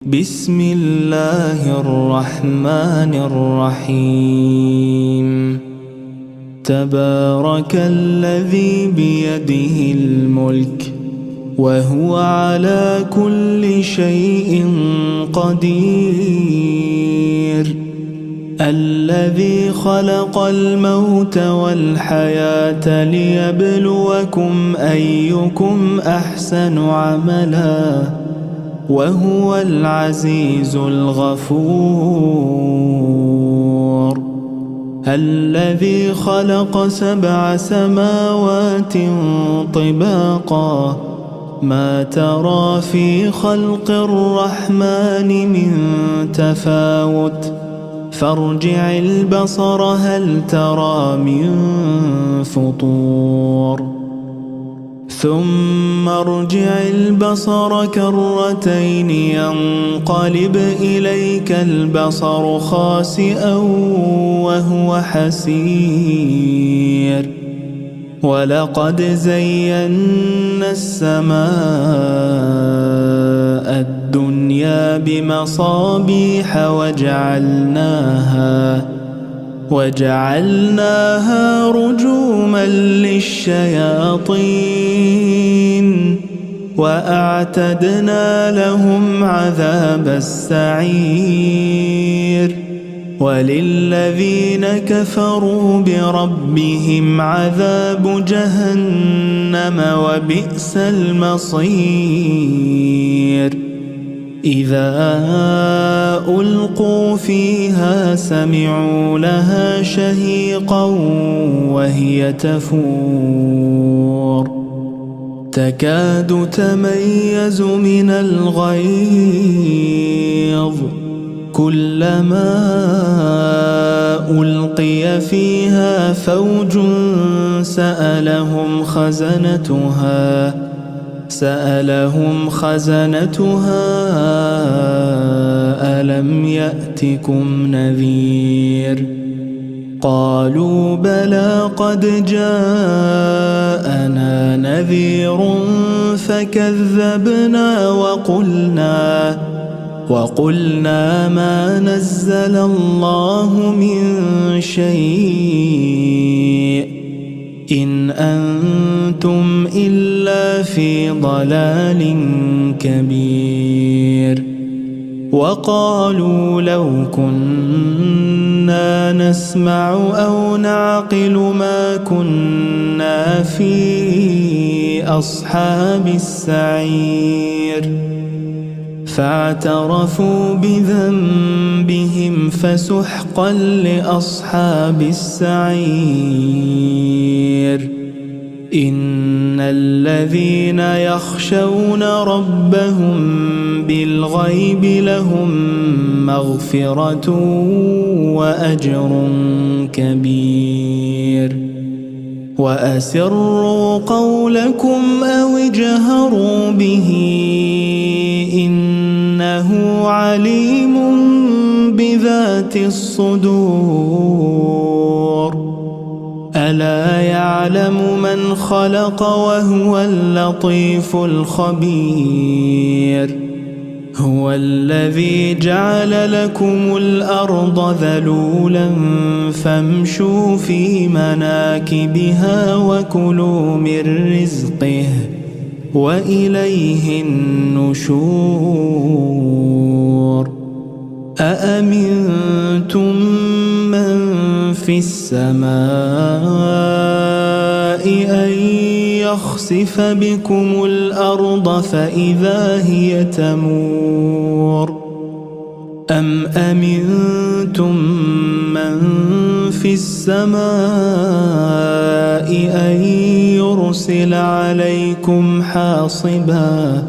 بسم الله الرحمن الرحيم. تبارك الذي بيده الملك وهو على كل شيء قدير. الذي خلق الموت والحياة ليبلوكم أيكم أحسن عملا وهو العزيز الغفور. الذي خلق 7 سماوات طباقا ما ترى في خلق الرحمن من تفاوت فارجع البصر هل ترى من فطور ثم ارجع البصر كرتين ينقلب إليك البصر خاسئا وهو حسير. ولقد زينا السماء الدنيا بمصابيح وجعلناها رجوما للشياطين وأعتدنا لهم عذاب السعير. وللذين كفروا بربهم عذاب جهنم وبئس المصير. إذا ألقوا فيها سمعوا لها شهيقا وهي تفور تكاد تميز من الغيظ كلما ألقي فيها فوج سألهم خزنتها ألم يأتكم نذير قالوا بلى قد جاءنا نذير فكذبنا وقلنا ما نزل الله من شيء إن أنتم إلا في ضلال كبير. وقالوا لو كنا نسمع أو نعقل ما كنا في أصحاب السعير فاعترفوا بذنبهم فسحقا لأصحاب السعير. إن الذين يخشون ربهم بالغيب لهم مغفرة وأجر كبير. وأسروا قولكم أو اجهروا به إنه عليم بذات الصدور. ألا يعلم من خلق وهو اللطيف الخبير. هو الذي جعل لكم الأرض ذلولا فامشوا في مناكبها وكلوا من رزقه وإليه النشور. أأمنتم من في السماء أن يخسف بكم الأرض فإذا هي تمور أم أمنتم من في السماء أن يرسل عليكم حاصبا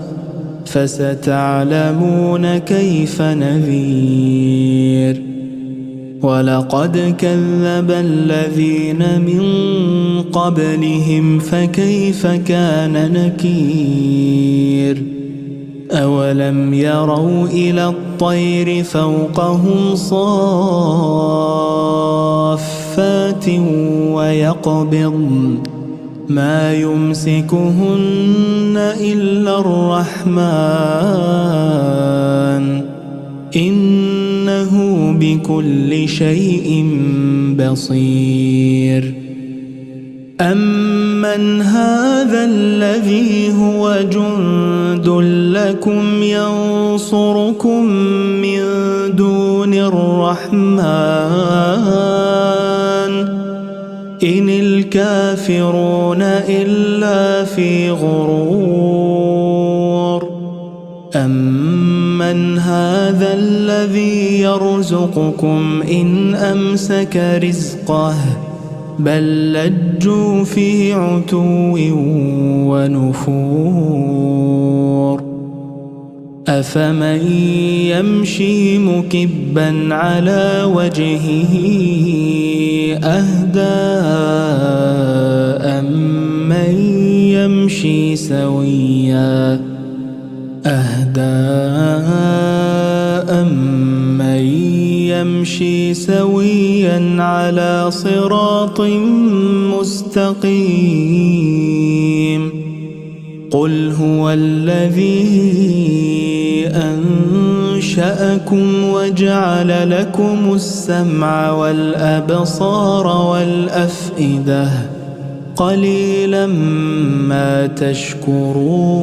فستعلمون كيف نذير. ولقد كذب الذين من قبلهم فكيف كان نكير. أولم يروا إلى الطير فوقهم صافات ويقبضن ما يمسكهن إلا الرحمن إنه بكل شيء بصير. أمن هذا الذي هو جند لكم ينصركم من دون الرحمن إن الكافرون إلا في غرور. أمن هذا الذي يرزقكم إن أمسك رزقه بل لجوا في عتو ونفور. أفمن يمشي مكبا على وجهه أهدى أمن يمشي سويا على صراط مستقيم. قل هو الذي أنشأكم وجعل لكم السمع والأبصار والأفئدة قليلا ما تشكرون.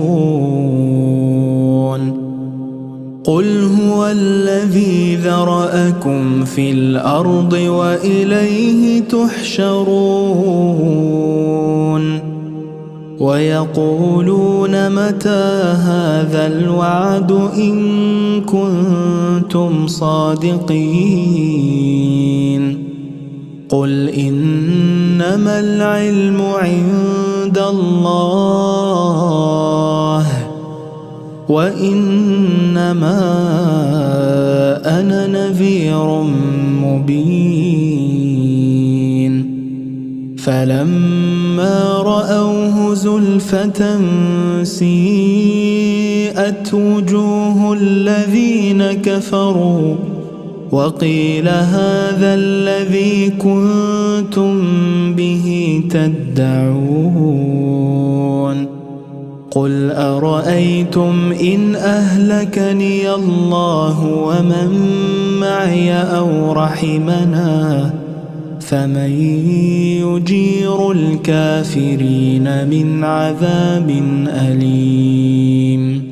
قل هو الذي ذرأكم في الأرض وإليه تحشرون. ويقولون متى هذا الوعد إن كنتم صادقين. قل إنما العلم عند الله وإنما أنا نذير مبين. فلما رأوه زلفة سيئت وجوه الذين كفروا وقيل هذا الذي كنتم به تدعون. قل أرأيتم إن أهلكني الله ومن معي أو رحمنا فمن يجير الكافرين من عذاب أليم.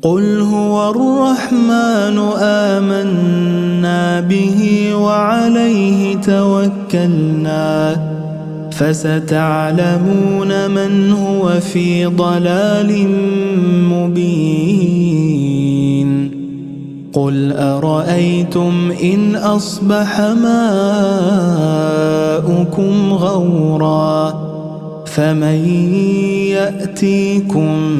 قل هو الرحمن آمنا به وعليه توكلنا فستعلمون من هو في ضلال مبين. قل أرأيتم إن أصبح ماؤكم غورا فمن يأتيكم